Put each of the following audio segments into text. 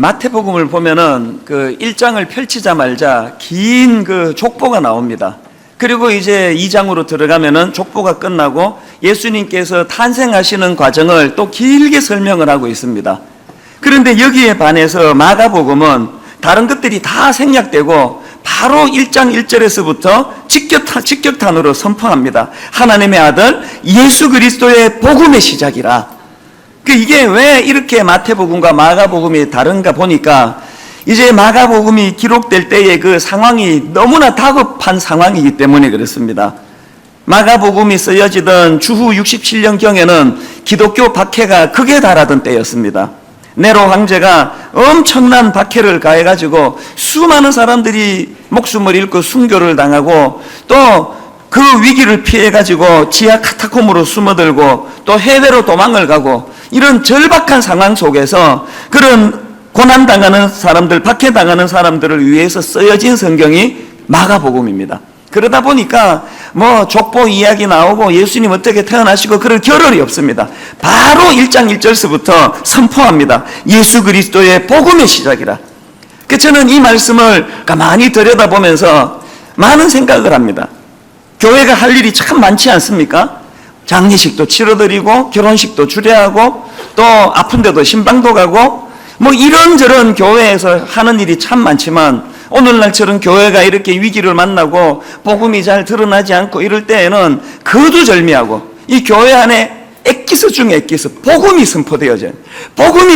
마태복음을 보면은 그 1장을 펼치자마자 긴 그 족보가 나옵니다. 그리고 이제 2장으로 들어가면은 족보가 끝나고 예수님께서 탄생하시는 과정을 또 길게 설명을 하고 있습니다. 그런데 여기에 반해서 마가복음은 다른 것들이 다 생략되고 바로 1장 1절에서부터 직격탄으로 선포합니다. 하나님의 아들 예수 그리스도의 복음의 시작이라. 이게 왜 이렇게 마태복음과 마가복음이 다른가 보니까 이제 마가복음이 기록될 때의 그 상황이 너무나 다급한 상황이기 때문에 그렇습니다. 마가복음이 쓰여지던 주후 67년경에는 기독교 박해가 극에 달하던 때였습니다. 네로 황제가 엄청난 박해를 가해가지고 수많은 사람들이 목숨을 잃고 순교를 당하고 또 그 위기를 피해가지고 지하 카타콤으로 숨어들고 또 해외로 도망을 가고 이런 절박한 상황 속에서 그런 고난당하는 사람들, 박해당하는 사람들을 위해서 쓰여진 성경이 마가복음입니다. 그러다 보니까 뭐 족보 이야기 나오고 예수님 어떻게 태어나시고 그럴 겨를이 없습니다. 바로 1장 1절서부터 선포합니다. 예수 그리스도의 복음의 시작이라. 저는 이 말씀을 가만히 들여다보면서 많은 생각을 합니다. 교회가 할 일이 참 많지 않습니까? 장례식도 치러드리고 결혼식도 주례하고 또 아픈데도 신방도 가고 뭐 이런저런 교회에서 하는 일이 참 많지만 오늘날처럼 교회가 이렇게 위기를 만나고 복음이 잘 드러나지 않고 이럴 때에는 거두절미하고 이 교회 안에 엑기스 중에 엑기스 복음이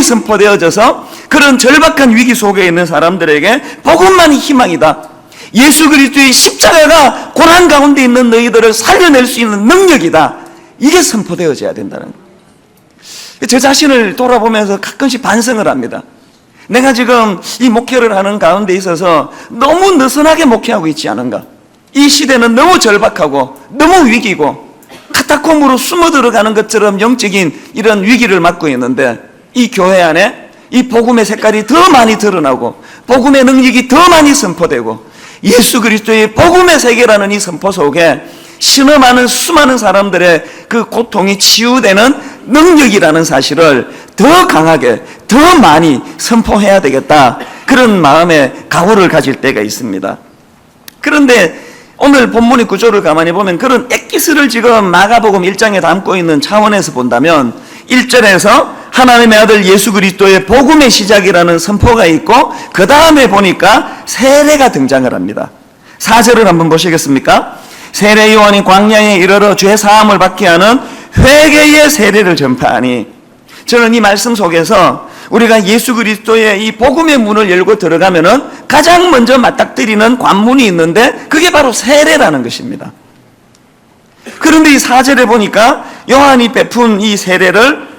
선포되어져서 그런 절박한 위기 속에 있는 사람들에게 복음만이 희망이다. 예수 그리스도의 십자가가 고난 가운데 있는 너희들을 살려낼 수 있는 능력이다. 이게 선포되어져야 된다는 거예요. 제 자신을 돌아보면서 가끔씩 반성을 합니다. 내가 지금 이 목회를 하는 가운데 있어서 너무 느슨하게 목회하고 있지 않은가. 이 시대는 너무 절박하고 너무 위기고 카타콤으로 숨어 들어가는 것처럼 영적인 이런 위기를 맞고 있는데 이 교회 안에 이 복음의 색깔이 더 많이 드러나고 복음의 능력이 더 많이 선포되고 예수 그리스도의 복음의 세계라는 이 선포 속에 신음하는 수많은 사람들의 그 고통이 치유되는 능력이라는 사실을 더 강하게 더 많이 선포해야 되겠다, 그런 마음의 각오를 가질 때가 있습니다. 그런데 오늘 본문의 구조를 가만히 보면 그런 엑기스를 지금 마가복음 1장에 담고 있는 차원에서 본다면 1절에서 하나님의 아들 예수 그리스도의 복음의 시작이라는 선포가 있고 그 다음에 보니까 세례가 등장을 합니다. 4절을 한번 보시겠습니까? 세례 요한이 광야에 이르러 죄 사함을 받게 하는 회개의 세례를 전파하니. 저는 이 말씀 속에서 우리가 예수 그리스도의 이 복음의 문을 열고 들어가면은 가장 먼저 맞닥뜨리는 관문이 있는데 그게 바로 세례라는 것입니다. 그런데 이 4절에 보니까 요한이 베푼 이 세례를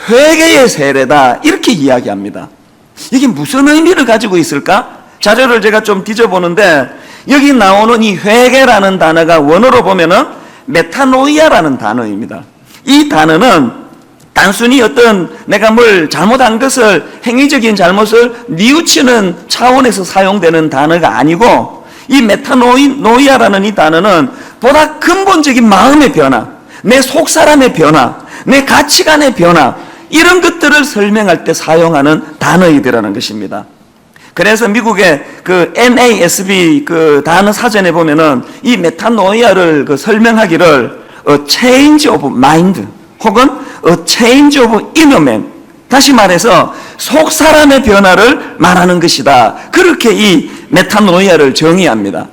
회개의 세례다 이렇게 이야기합니다. 이게 무슨 의미를 가지고 있을까? 자료를 제가 좀 뒤져보는데 여기 나오는 이 회개라는 단어가 원어로 보면은 메타노이아라는 단어입니다. 이 단어는 단순히 어떤 내가 뭘 잘못한 것을, 행위적인 잘못을 뉘우치는 차원에서 사용되는 단어가 아니고 이 메타노이아라는 이 단어는 보다 근본적인 마음의 변화, 내 속사람의 변화, 내 가치관의 변화, 이런 것들을 설명할 때 사용하는 단어이더라는 것입니다. 그래서 미국의 그 NASB 그 단어 사전에 보면은 이 메타노이아를 그 설명하기를 a change of mind 혹은 a change of inner man, 다시 말해서 속 사람의 변화를 말하는 것이다, 그렇게 이 메타노이아를 정의합니다.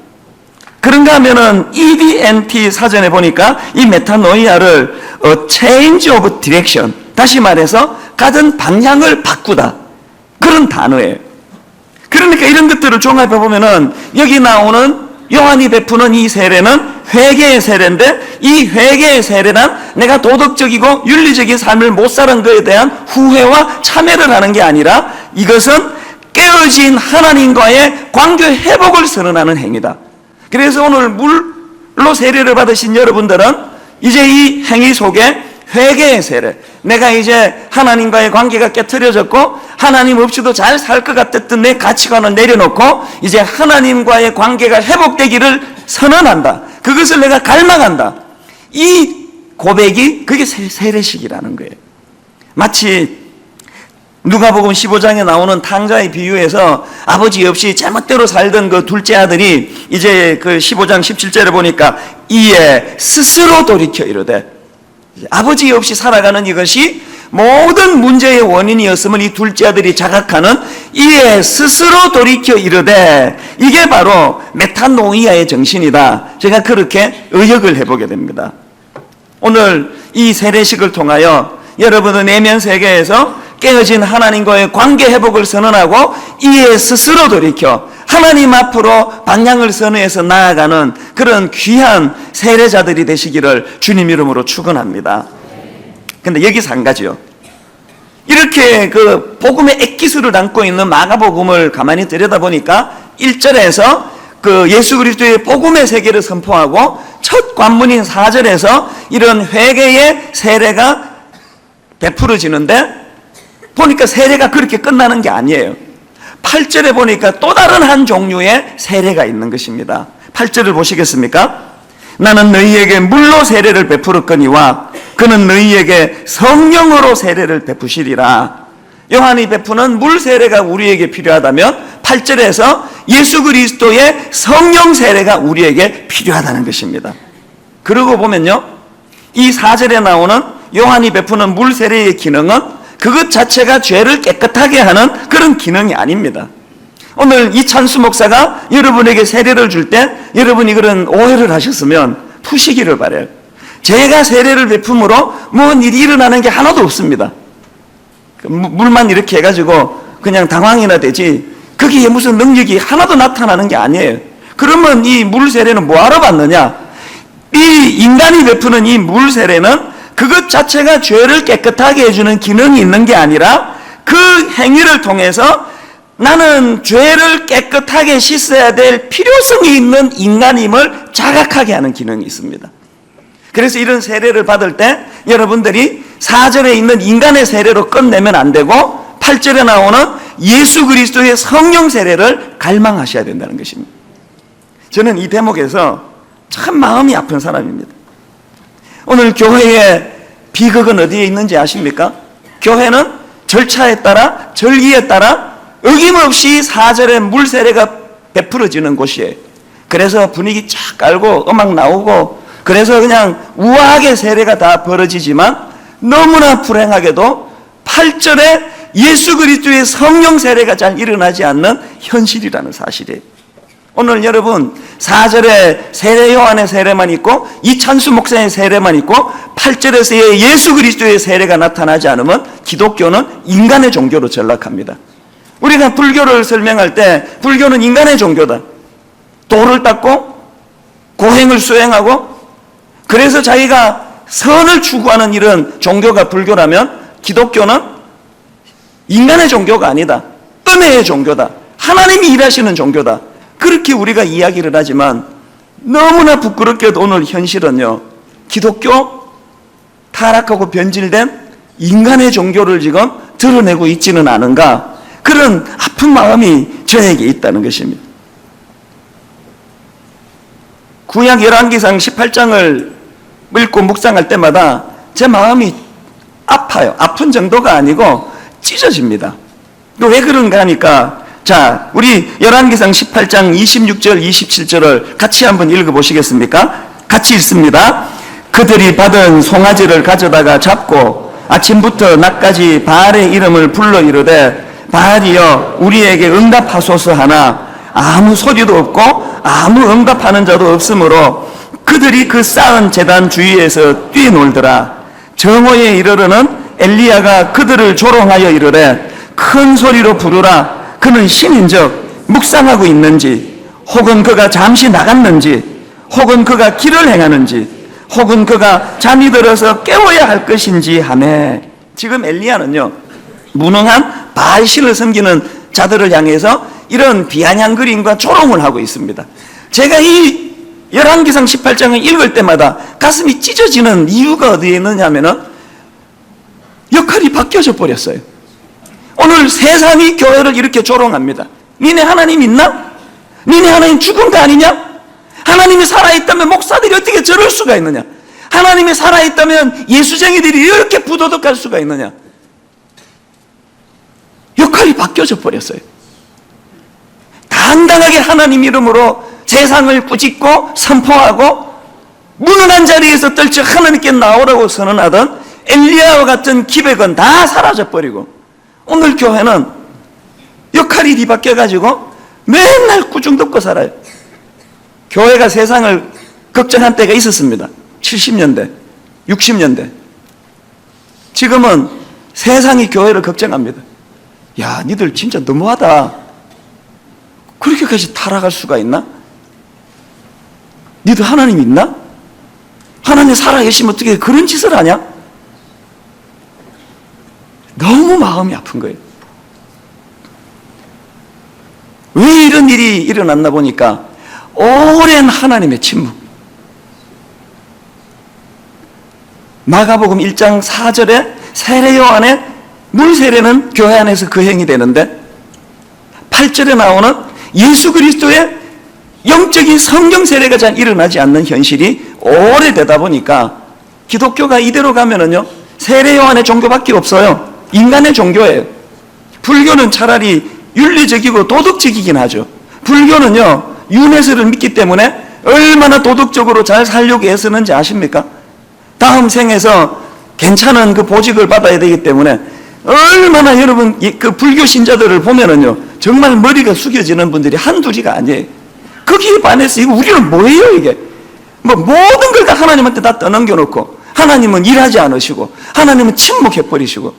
그런가 하면은 EDNT 사전에 보니까 이 메타노이아를 a change of direction, 다시 말해서 가던 방향을 바꾸다, 그런 단어예요. 그러니까 이런 것들을 종합해 보면은 여기 나오는 요한이 베푸는 이 세례는 회개의 세례인데, 이 회개의 세례란 내가 도덕적이고 윤리적인 삶을 못 사는 것에 대한 후회와 참회를 하는 게 아니라 이것은 깨어진 하나님과의 관계 회복을 선언하는 행위다. 그래서 오늘 물로 세례를 받으신 여러분들은 이제 이 행위 속에 회개의 세례, 내가 이제 하나님과의 관계가 깨트려졌고 하나님 없이도 잘 살 것 같았던 내 가치관을 내려놓고 이제 하나님과의 관계가 회복되기를 선언한다, 그것을 내가 갈망한다, 이 고백이 그게 세례식이라는 거예요. 마치 누가복음 15장에 나오는 탕자의 비유에서 아버지 없이 제멋대로 살던 그 둘째 아들이 이제 그 15장 17절에 보니까 이에 스스로 돌이켜 이르되, 아버지 없이 살아가는 이것이 모든 문제의 원인이었음을 이 둘째 아들이 자각하는 이에 스스로 돌이켜 이르되, 이게 바로 메타노이아의 정신이다. 제가 그렇게 의역을 해보게 됩니다. 오늘 이 세례식을 통하여 여러분의 내면 세계에서 깨어진 하나님과의 관계 회복을 선언하고 이에 스스로 돌이켜 하나님 앞으로 방향을 선회해서 나아가는 그런 귀한 세례자들이 되시기를 주님 이름으로 축원합니다. 근데 여기서 한 가지요. 이렇게 그 복음의 액기스를 담고 있는 마가복음을 가만히 들여다보니까 1절에서 그 예수 그리스도의 복음의 세계를 선포하고 첫 관문인 4절에서 이런 회개의 세례가 베풀어지는데, 보니까 세례가 그렇게 끝나는 게 아니에요. 8절에 보니까 또 다른 한 종류의 세례가 있는 것입니다. 8절을 보시겠습니까? 나는 너희에게 물로 세례를 베풀었거니와 그는 너희에게 성령으로 세례를 베푸시리라. 요한이 베푸는 물 세례가 우리에게 필요하다면 8절에서 예수 그리스도의 성령 세례가 우리에게 필요하다는 것입니다. 그러고 보면요, 이 4절에 나오는 요한이 베푸는 물 세례의 기능은 그것 자체가 죄를 깨끗하게 하는 그런 기능이 아닙니다. 오늘 이찬수 목사가 여러분에게 세례를 줄 때 여러분이 그런 오해를 하셨으면 푸시기를 바라요. 제가 세례를 베품으로 뭔 일이 일어나는 게 하나도 없습니다. 물만 이렇게 해가지고 그냥 당황이나 되지 거기에 무슨 능력이 하나도 나타나는 게 아니에요. 그러면 이 물 세례는 뭐하러 받느냐? 이 인간이 베푸는 이 물 세례는 그것 자체가 죄를 깨끗하게 해주는 기능이 있는 게 아니라 그 행위를 통해서 나는 죄를 깨끗하게 씻어야 될 필요성이 있는 인간임을 자각하게 하는 기능이 있습니다. 그래서 이런 세례를 받을 때 여러분들이 4절에 있는 인간의 세례로 끝내면 안 되고 8절에 나오는 예수 그리스도의 성령 세례를 갈망하셔야 된다는 것입니다. 저는 이 대목에서 참 마음이 아픈 사람입니다. 오늘 교회의 비극은 어디에 있는지 아십니까? 교회는 절차에 따라 절기에 따라 어김없이 4절에 물 세례가 베풀어지는 곳이에요. 그래서 분위기 쫙 깔고 음악 나오고 그래서 그냥 우아하게 세례가 다 벌어지지만 너무나 불행하게도 8절에 예수 그리스도의 성령 세례가 잘 일어나지 않는 현실이라는 사실이에요. 오늘 여러분 4절에 세례 요한의 세례만 있고 이찬수 목사의 세례만 있고 8절에서의 예수 그리스도의 세례가 나타나지 않으면 기독교는 인간의 종교로 전락합니다. 우리가 불교를 설명할 때 불교는 인간의 종교다. 도를 닦고 고행을 수행하고 그래서 자기가 선을 추구하는 이런 종교가 불교라면 기독교는 인간의 종교가 아니다. 은혜의 종교다. 하나님이 일하시는 종교다. 그렇게 우리가 이야기를 하지만 너무나 부끄럽게도 오늘 현실은요, 기독교 타락하고 변질된 인간의 종교를 지금 드러내고 있지는 않은가, 그런 아픈 마음이 저에게 있다는 것입니다. 구약 열왕기상 18장을 읽고 묵상할 때마다 제 마음이 아파요. 아픈 정도가 아니고 찢어집니다. 왜 그런가 하니까, 자, 우리 열왕기상 18장 26절 27절을 같이 한번 읽어보시겠습니까? 같이 읽습니다. 그들이 받은 송아지를 가져다가 잡고 아침부터 낮까지 바알의 이름을 불러 이르되 바알이여 우리에게 응답하소서 하나 아무 소리도 없고 아무 응답하는 자도 없으므로 그들이 그 쌓은 제단 주위에서 뛰놀더라. 정오에 이르러는 엘리야가 그들을 조롱하여 이르되 큰 소리로 부르라. 그는 신인즉 묵상하고 있는지 혹은 그가 잠시 나갔는지 혹은 그가 길을 행하는지 혹은 그가 잠이 들어서 깨워야 할 것인지 하매. 지금 엘리야는요, 무능한 바알신을 섬기는 자들을 향해서 이런 비아냥거림과 조롱을 하고 있습니다. 제가 이 열왕기상 18장을 읽을 때마다 가슴이 찢어지는 이유가 어디에 있느냐 하면은 역할이 바뀌어져 버렸어요. 오늘 세상이 교회를 이렇게 조롱합니다. 니네 하나님 있나? 니네 하나님 죽은 거 아니냐? 하나님이 살아있다면 목사들이 어떻게 저럴 수가 있느냐? 하나님이 살아있다면 예수쟁이들이 이렇게 부도덕할 수가 있느냐? 역할이 바뀌어져 버렸어요. 당당하게 하나님 이름으로 세상을 꾸짖고 선포하고 무능한 자리에서 떨쳐 하나님께 나오라고 선언하던 엘리야와 같은 기백은 다 사라져버리고 오늘 교회는 역할이 뒤바뀌어가지고 맨날 꾸중 듣고 살아요. 교회가 세상을 걱정한 때가 있었습니다. 70년대, 60년대. 지금은 세상이 교회를 걱정합니다. 야, 니들 진짜 너무하다. 그렇게까지 타락할 수가 있나? 니들 하나님 있나? 하나님 살아계시면 어떻게 그런 짓을 하냐? 너무 마음이 아픈 거예요. 왜 이런 일이 일어났나 보니까 오랜 하나님의 침묵. 마가복음 1장 4절에 세례 요한의 물 세례는 교회 안에서 거행이 되는데 8절에 나오는 예수 그리스도의 영적인 성령 세례가 잘 일어나지 않는 현실이 오래되다 보니까 기독교가 이대로 가면은요 세례 요한의 종교밖에 없어요. 인간의 종교예요. 불교는 차라리 윤리적이고 도덕적이긴 하죠. 불교는요 윤회설을 믿기 때문에 얼마나 도덕적으로 잘 살려고 애쓰는지 아십니까? 다음 생에서 괜찮은 그 보직을 받아야 되기 때문에 얼마나 여러분 그 불교 신자들을 보면은요 정말 머리가 숙여지는 분들이 한둘이가 아니에요. 거기에 반해서 이거 우리는 뭐예요 이게? 뭐 모든 걸 다 하나님한테 다 떠넘겨놓고 하나님은 일하지 않으시고 하나님은 침묵해버리시고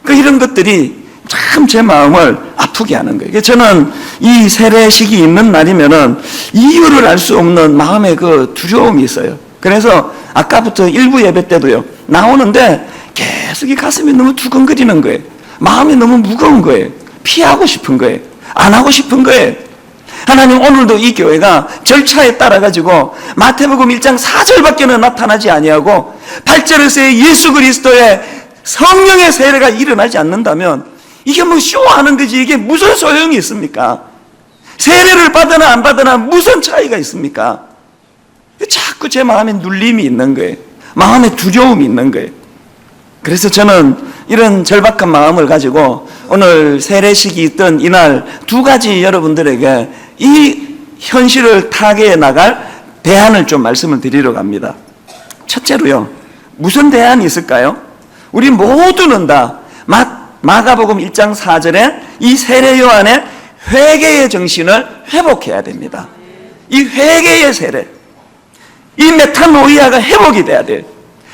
이런 것들이 참 제 마음을 아프게 하는 거예요. 저는 이 세례식이 있는 날이면은 이유를 알 수 없는 마음의 그 두려움이 있어요. 그래서 아까부터 일부 예배 때도요 나오는데 계속 이 가슴이 너무 두근거리는 거예요. 마음이 너무 무거운 거예요. 피하고 싶은 거예요. 안 하고 싶은 거예요. 하나님 오늘도 이 교회가 절차에 따라 가지고 마태복음 1장 4절밖에는 나타나지 아니하고 8절에서의 예수 그리스도의 성령의 세례가 일어나지 않는다면 이게 뭐 쇼하는 거지 이게 무슨 소용이 있습니까? 세례를 받으나 안 받으나 무슨 차이가 있습니까? 자꾸 제 마음에 눌림이 있는 거예요. 마음에 두려움이 있는 거예요. 그래서 저는 이런 절박한 마음을 가지고 오늘 세례식이 있던 이날 두 가지 여러분들에게 이 현실을 타개해 나갈 대안을 좀 말씀을 드리려고 합니다. 첫째로요, 무슨 대안이 있을까요? 우리 모두는 다 마가복음 1장 4절에 이 세례 요한의 회개의 정신을 회복해야 됩니다. 이 회개의 세례, 이 메타노이아가 회복이 돼야 돼요.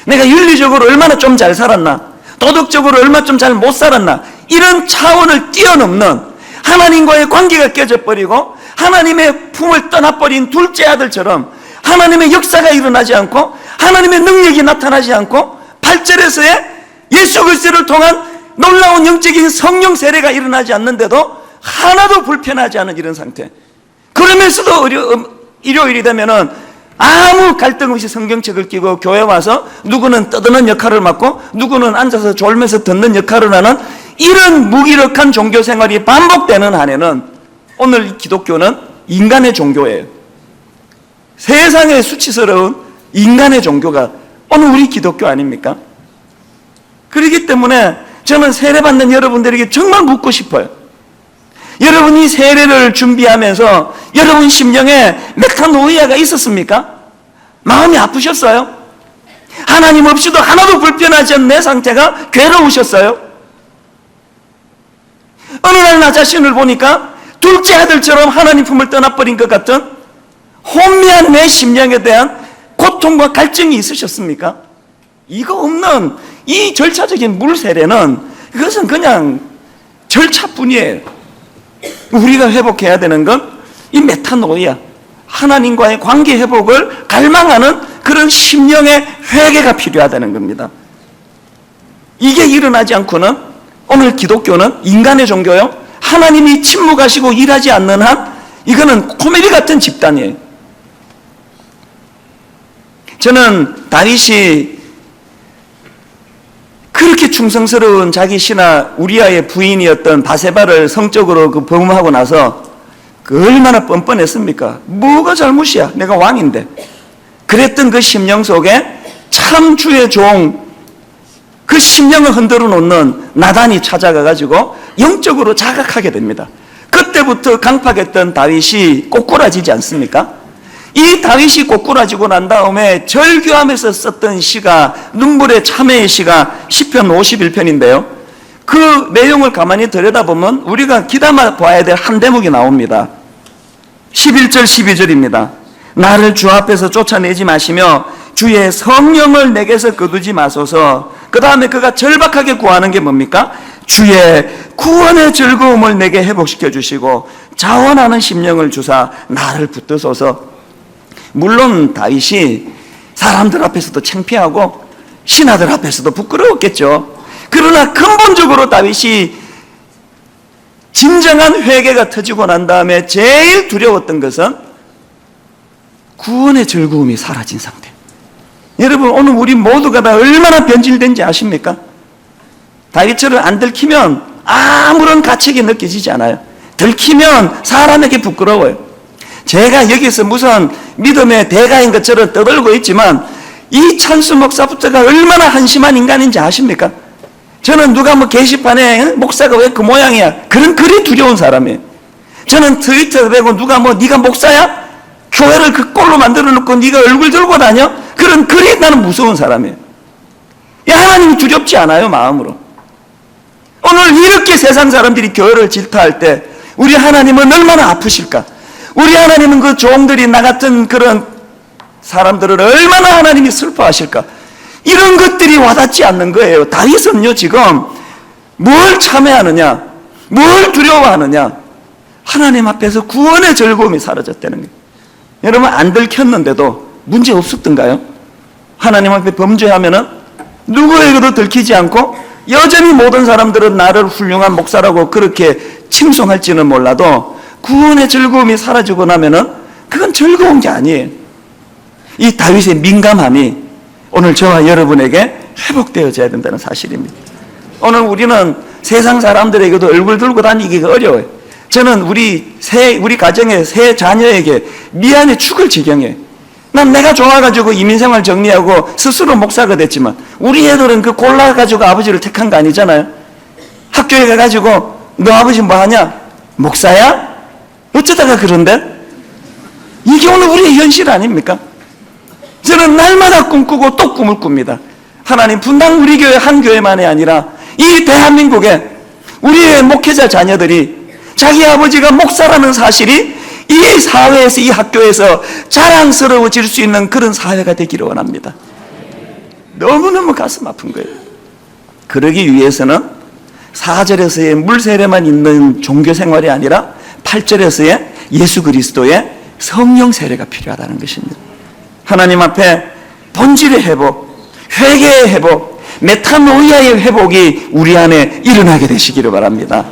내가 윤리적으로 얼마나 좀 잘 살았나, 도덕적으로 얼마나 좀 잘 못 살았나, 이런 차원을 뛰어넘는 하나님과의 관계가 깨져버리고 하나님의 품을 떠나버린 둘째 아들처럼 하나님의 역사가 일어나지 않고 하나님의 능력이 나타나지 않고 8절에서의 예수 그리스도를 통한 놀라운 영적인 성령 세례가 일어나지 않는데도 하나도 불편하지 않은 이런 상태. 그러면서도 일요일이 되면은 아무 갈등 없이 성경책을 끼고 교회 와서 누구는 떠드는 역할을 맡고 누구는 앉아서 졸면서 듣는 역할을 하는 이런 무기력한 종교 생활이 반복되는 한에는 오늘 기독교는 인간의 종교예요. 세상에 수치스러운 인간의 종교가 오늘 우리 기독교 아닙니까? 그렇기 때문에 저는 세례받는 여러분들에게 정말 묻고 싶어요. 여러분이 세례를 준비하면서 여러분 심령에 메타노이아가 있었습니까? 마음이 아프셨어요? 하나님 없이도 하나도 불편하지 않은 내 상태가 괴로우셨어요? 어느 날 나 자신을 보니까 둘째 아들처럼 하나님 품을 떠나버린 것 같은 혼미한 내 심령에 대한 고통과 갈증이 있으셨습니까? 이거 없는 이 절차적인 물 세례는 그것은 그냥 절차뿐이에요. 우리가 회복해야 되는 건 이 메타노이아, 하나님과의 관계 회복을 갈망하는 그런 심령의 회개가 필요하다는 겁니다. 이게 일어나지 않고는 오늘 기독교는 인간의 종교요, 하나님이 침묵하시고 일하지 않는 한 이거는 코미디 같은 집단이에요. 저는 다윗이 그렇게 충성스러운 자기 신하 우리아의 부인이었던 바세바를 성적으로 범하고 나서 얼마나 뻔뻔했습니까? 뭐가 잘못이야? 내가 왕인데. 그랬던 그 심령 속에 참 주의 종, 그 심령을 흔들어 놓는 나단이 찾아가가지고 영적으로 자각하게 됩니다. 그때부터 강팍했던 다윗이 꼬꾸라지지 않습니까? 이 다윗이 꼬꾸라지고 난 다음에 절규하면서 썼던 시가, 눈물의 참회의 시가 시편 51편인데요. 그 내용을 가만히 들여다보면 우리가 귀담아 봐야 될 한 대목이 나옵니다. 11절 12절입니다. 나를 주 앞에서 쫓아내지 마시며 주의 성령을 내게서 거두지 마소서. 그 다음에 그가 절박하게 구하는 게 뭡니까? 주의 구원의 즐거움을 내게 회복시켜 주시고 자원하는 심령을 주사 나를 붙드소서. 물론 다윗이 사람들 앞에서도 창피하고 신하들 앞에서도 부끄러웠겠죠. 그러나 근본적으로 다윗이 진정한 회개가 터지고 난 다음에 제일 두려웠던 것은 구원의 즐거움이 사라진 상태. 여러분, 오늘 우리 모두가 다 얼마나 변질된지 아십니까? 다윗처럼 안 들키면 아무런 가책이 느껴지지 않아요. 들키면 사람에게 부끄러워요. 제가 여기서 무슨 믿음의 대가인 것처럼 떠들고 있지만 이 찬수 목사부터가 얼마나 한심한 인간인지 아십니까? 저는 누가 뭐 게시판에 목사가 왜 그 모양이야? 그리 두려운 사람이에요. 저는 트위터에 대고 누가 뭐 네가 목사야? 교회를 그 꼴로 만들어 놓고 네가 얼굴 들고 다녀? 그리 나는 무서운 사람이에요. 하나님이 두렵지 않아요, 마음으로. 오늘 이렇게 세상 사람들이 교회를 질타할 때 우리 하나님은 얼마나 아프실까? 우리 하나님은 그 종들이 나 같은 그런 사람들을 얼마나 하나님이 슬퍼하실까? 이런 것들이 와닿지 않는 거예요. 다윗은요, 지금 뭘 참회하느냐? 뭘 두려워하느냐? 하나님 앞에서 구원의 즐거움이 사라졌다는 거예요. 여러분, 안 들켰는데도 문제 없었던가요? 하나님 앞에 범죄하면은 누구에게도 들키지 않고 여전히 모든 사람들은 나를 훌륭한 목사라고 그렇게 칭송할지는 몰라도 구원의 즐거움이 사라지고 나면은 그건 즐거운 게 아니에요. 이 다윗의 민감함이 오늘 저와 여러분에게 회복되어져야 된다는 사실입니다. 오늘 우리는 세상 사람들에게도 얼굴 들고 다니기가 어려워요. 저는 우리 가정의 세 자녀에게 미안해 죽을 지경이에요. 난 내가 좋아가지고 이민생활 정리하고 스스로 목사가 됐지만 우리 애들은 그 골라가지고 아버지를 택한 거 아니잖아요. 학교에 가가지고 너 아버지 뭐 하냐? 목사야? 어쩌다가 그런데? 이게 오늘 우리의 현실 아닙니까? 저는 날마다 꿈꾸고 또 꿈을 꿉니다. 하나님, 분당 우리 교회 한 교회만이 아니라 이 대한민국에 우리의 목회자 자녀들이 자기 아버지가 목사라는 사실이 이 사회에서, 이 학교에서 자랑스러워질 수 있는 그런 사회가 되기를 원합니다. 너무너무 가슴 아픈 거예요. 그러기 위해서는 4절에서의 물세례만 있는 종교 생활이 아니라 8절에서의 예수 그리스도의 성령 세례가 필요하다는 것입니다. 하나님 앞에 본질의 회복, 회개의 회복, 메타노이아의 회복이 우리 안에 일어나게 되시기를 바랍니다.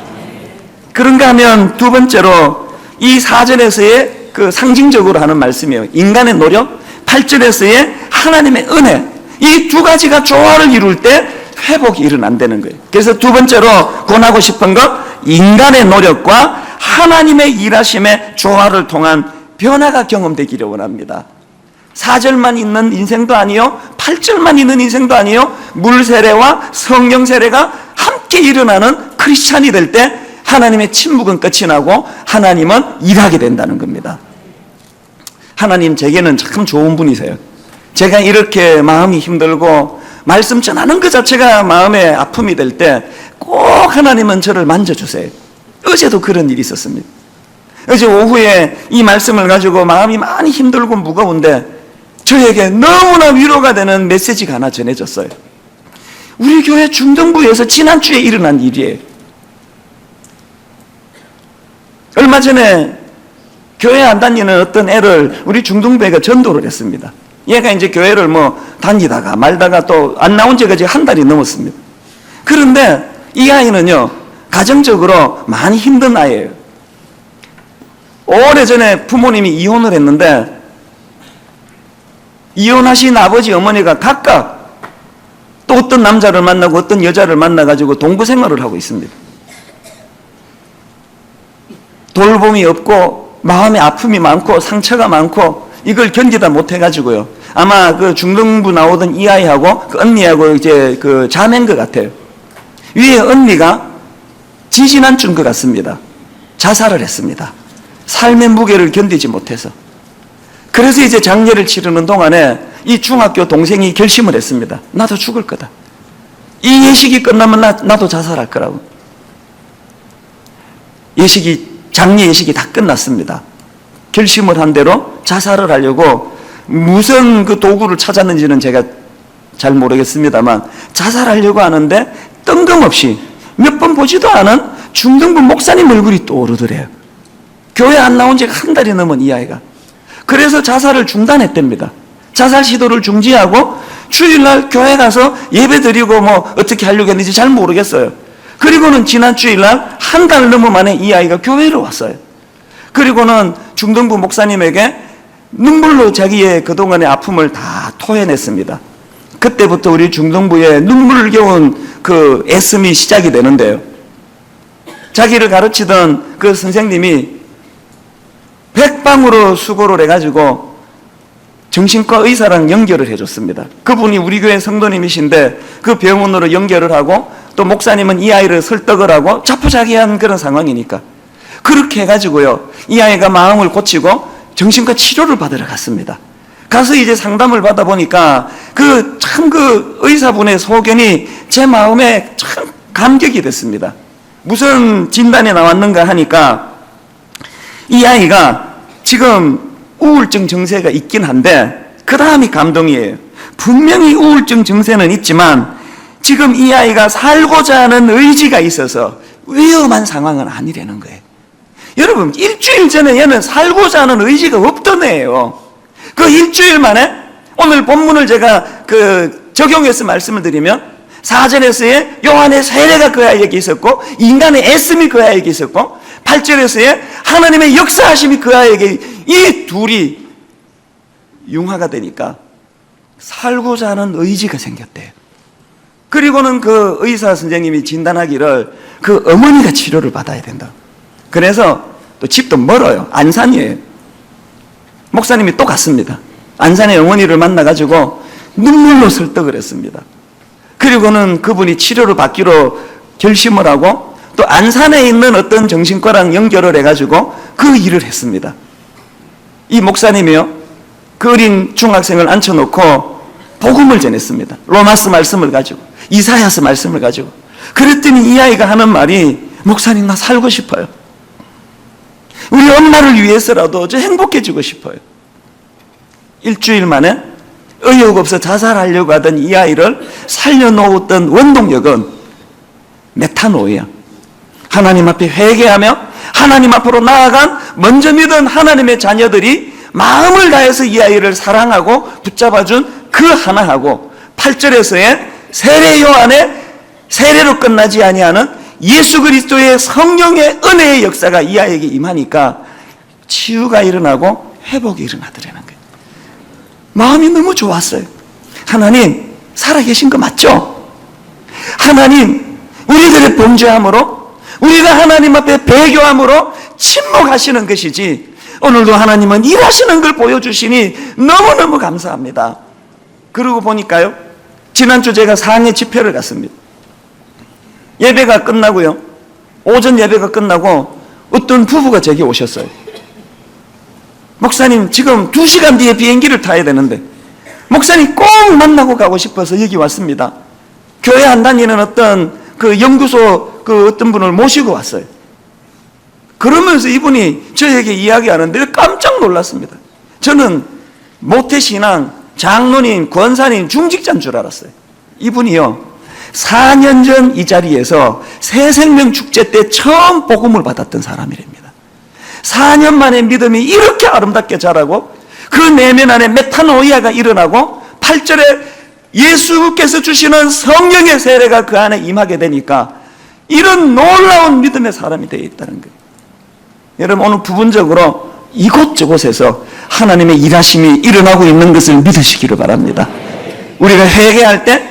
그런가 하면 두 번째로 이 4절에서의 그 상징적으로 하는 말씀이에요. 인간의 노력, 8절에서의 하나님의 은혜, 이 두 가지가 조화를 이룰 때 회복이 일어난다는 거예요. 그래서 두 번째로 권하고 싶은 것, 인간의 노력과 하나님의 일하심의 조화를 통한 변화가 경험되기를 원합니다. 4절만 있는 인생도 아니요, 8절만 있는 인생도 아니요, 물세례와 성령 세례가 함께 일어나는 크리스찬이 될 때 하나님의 침묵은 끝이 나고 하나님은 일하게 된다는 겁니다. 하나님 제게는 참 좋은 분이세요. 제가 이렇게 마음이 힘들고 말씀 전하는 것 자체가 마음의 아픔이 될 때 꼭 하나님은 저를 만져주세요. 어제도 그런 일이 있었습니다. 어제 오후에 이 말씀을 가지고 마음이 많이 힘들고 무거운데 저에게 너무나 위로가 되는 메시지가 하나 전해졌어요. 우리 교회 중등부에서 지난주에 일어난 일이에요. 얼마 전에 교회 안 다니는 어떤 애를 우리 중등부가 전도를 했습니다. 얘가 이제 교회를 뭐 다니다가 말다가 또 안 나온 지가 이제 한 달이 넘었습니다. 그런데 이 아이는요, 가정적으로 많이 힘든 아이예요. 오래전에 부모님이 이혼을 했는데 이혼하신 아버지 어머니가 각각 또 어떤 남자를 만나고 어떤 여자를 만나가지고 동거 생활을 하고 있습니다. 돌봄이 없고 마음의 아픔이 많고 상처가 많고 이걸 견디다 못해가지고요. 아마 그 중등부 나오던 이 아이하고 그 언니하고 이제 그 자매인 것 같아요. 위에 언니가 지지난주인 것 같습니다. 자살을 했습니다. 삶의 무게를 견디지 못해서. 그래서 이제 장례를 치르는 동안에 이 중학교 동생이 결심을 했습니다. 나도 죽을 거다. 이 예식이 끝나면 나도 자살할 거라고. 장례 예식이 다 끝났습니다. 결심을 한 대로 자살을 하려고 무슨 그 도구를 찾았는지는 제가 잘 모르겠습니다만 자살하려고 하는데 뜬금없이 몇 번 보지도 않은 중등부 목사님 얼굴이 떠오르더래요. 교회 안 나온 지가 한 달이 넘은 이 아이가. 그래서 자살을 중단했답니다. 자살 시도를 중지하고 주일날 교회 가서 예배 드리고 뭐 어떻게 하려고 했는지 잘 모르겠어요. 그리고는 지난 주일날 한 달 넘어 만에 이 아이가 교회로 왔어요. 그리고는 중등부 목사님에게 눈물로 자기의 그동안의 아픔을 다 토해냈습니다. 그때부터 우리 중등부에 눈물겨운 그 애씀이 시작이 되는데요. 자기를 가르치던 그 선생님이 백방으로 수고를 해가지고 정신과 의사랑 연결을 해줬습니다. 그분이 우리 교회 성도님이신데 그 병원으로 연결을 하고 또 목사님은 이 아이를 설득을 하고 자포자기한 그런 상황이니까 그렇게 해가지고요, 이 아이가 마음을 고치고 정신과 치료를 받으러 갔습니다. 가서 이제 상담을 받아보니까 그 의사분의 소견이 제 마음에 참 감격이 됐습니다. 무슨 진단이 나왔는가 하니까 이 아이가 지금 우울증 증세가 있긴 한데 그 다음이 감동이에요. 분명히 우울증 증세는 있지만 지금 이 아이가 살고자 하는 의지가 있어서 위험한 상황은 아니라는 거예요. 여러분, 일주일 전에 얘는 살고자 하는 의지가 없던 애예요. 그 일주일 만에 오늘 본문을 제가 적용해서 말씀을 드리면 4절에서의 요한의 세례가 그 아이에게 있었고 인간의 애씀이 그 아이에게 있었고 8절에서의 하나님의 역사하심이 그 아이에게, 이 둘이 융화가 되니까 살고자 하는 의지가 생겼대요. 그리고는 그 의사 선생님이 진단하기를 그 어머니가 치료를 받아야 된다. 그래서 또 집도 멀어요. 안산이에요. 목사님이 또 갔습니다. 안산의 어머니를 만나가지고 눈물로 설득을 했습니다. 그리고는 그분이 치료를 받기로 결심을 하고 또 안산에 있는 어떤 정신과랑 연결을 해가지고 그 일을 했습니다. 이 목사님이요, 그 어린 중학생을 앉혀놓고 복음을 전했습니다. 로마스 말씀을 가지고, 이사야스 말씀을 가지고. 그랬더니 이 아이가 하는 말이, 목사님 나 살고 싶어요. 우리 엄마를 위해서라도 저 행복해지고 싶어요. 일주일 만에 의욕 없어 자살하려고 하던 이 아이를 살려놓았던 원동력은 메타노이야. 하나님 앞에 회개하며 하나님 앞으로 나아간 먼저 믿은 하나님의 자녀들이 마음을 다해서 이 아이를 사랑하고 붙잡아준 그 하나하고 8절에서의 세례 요한의 세례로 끝나지 아니하는 예수 그리스도의 성령의 은혜의 역사가 이 아이에게 임하니까 치유가 일어나고 회복이 일어나더라는 거예요. 마음이 너무 좋았어요. 하나님 살아계신 거 맞죠? 하나님 우리들의 범죄함으로 우리가 하나님 앞에 배교함으로 침묵하시는 것이지 오늘도 하나님은 일하시는 걸 보여주시니 너무너무 감사합니다. 그러고 보니까요, 지난주 제가 상해 집회를 갔습니다. 예배가 끝나고요, 오전 예배가 끝나고 어떤 부부가 제게 오셨어요. 목사님 지금 2시간 뒤에 비행기를 타야 되는데 목사님 꼭 만나고 가고 싶어서 여기 왔습니다. 교회 안 다니는 어떤 그 연구소 그 어떤 분을 모시고 왔어요. 그러면서 이분이 저에게 이야기하는데 깜짝 놀랐습니다. 저는 모태신앙, 장로님, 권사님, 중직자인 줄 알았어요. 이분이요, 4년 전 이 자리에서 새생명 축제 때 처음 복음을 받았던 사람이랍니다. 4년 만에 믿음이 이렇게 아름답게 자라고 그 내면 안에 메타노이아가 일어나고 8절에 예수께서 주시는 성령의 세례가 그 안에 임하게 되니까 이런 놀라운 믿음의 사람이 되어 있다는 거예요. 여러분, 오늘 부분적으로 이곳저곳에서 하나님의 일하심이 일어나고 있는 것을 믿으시기를 바랍니다. 우리가 회개할 때,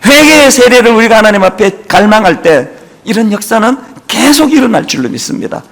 회개의 세례를 우리가 하나님 앞에 갈망할 때 이런 역사는 계속 일어날 줄로 믿습니다.